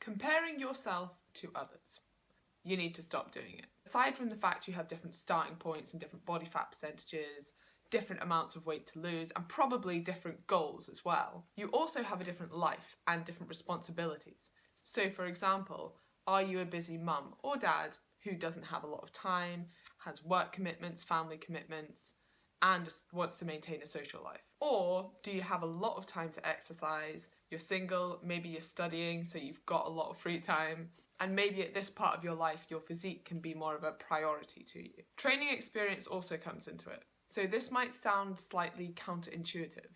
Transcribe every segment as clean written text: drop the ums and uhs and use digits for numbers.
Comparing yourself to others. You need to stop doing it. Aside from the fact you have different starting points and different body fat percentages, different amounts of weight to lose, and probably different goals as well, you also have a different life and different responsibilities. So for example, are you a busy mum or dad who doesn't have a lot of time, has work commitments, family commitments, and wants to maintain a social life? Or do you have a lot of time to exercise, you're single, maybe you're studying, so you've got a lot of free time, and maybe at this part of your life your physique can be more of a priority to you. Training experience also comes into it. So this might sound slightly counterintuitive,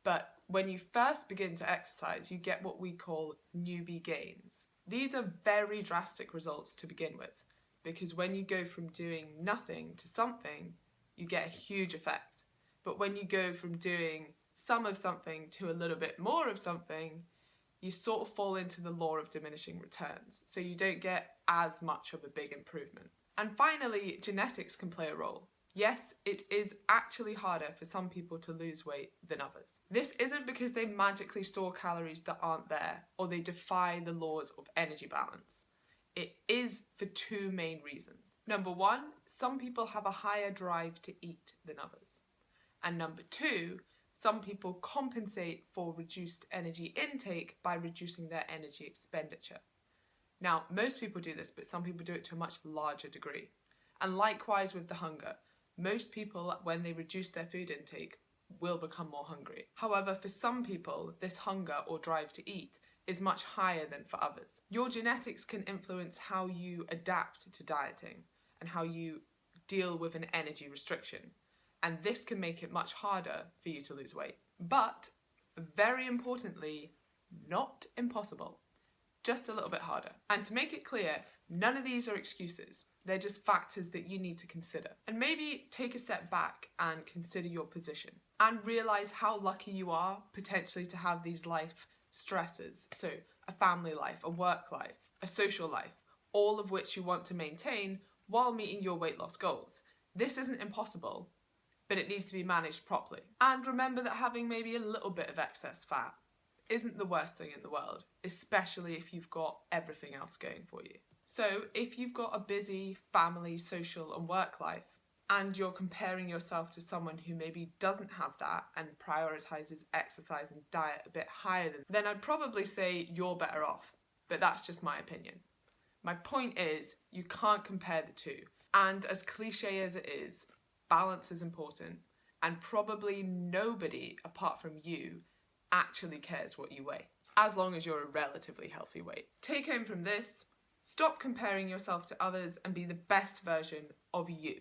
but when you first begin to exercise, you get what we call newbie gains. These are very drastic results to begin with, because when you go from doing nothing to something, you get a huge effect. But when you go from doing some of something to a little bit more of something, you sort of fall into the law of diminishing returns, so you don't get as much of a big improvement. And finally, genetics can play a role. Yes, it is actually harder for some people to lose weight than others. This isn't because they magically store calories that aren't there, or they defy the laws of energy balance. It is for two main reasons. Number one, some people have a higher drive to eat than others. And number two, some people compensate for reduced energy intake by reducing their energy expenditure. Now, most people do this, but some people do it to a much larger degree. And likewise with the hunger. Most people, when they reduce their food intake, will become more hungry. However, for some people, this hunger or drive to eat is much higher than for others. Your genetics can influence how you adapt to dieting and how you deal with an energy restriction. And this can make it much harder for you to lose weight. But, very importantly, not impossible. Just a little bit harder. And to make it clear, none of these are excuses. They're just factors that you need to consider. And maybe take a step back and consider your position. And realise how lucky you are potentially to have these life stresses. So, a family life, a work life, a social life, all of which you want to maintain while meeting your weight loss goals. This isn't impossible, but it needs to be managed properly. And remember that having maybe a little bit of excess fat isn't the worst thing in the world, especially if you've got everything else going for you. So if you've got a busy family, social and work life, and you're comparing yourself to someone who maybe doesn't have that and prioritises exercise and diet a bit higher then I'd probably say you're better off. But that's just my opinion. My point is, you can't compare the two. And as cliche as it is, balance is important, and probably nobody apart from you actually cares what you weigh, as long as you're a relatively healthy weight. Take home from this, stop comparing yourself to others and be the best version of you.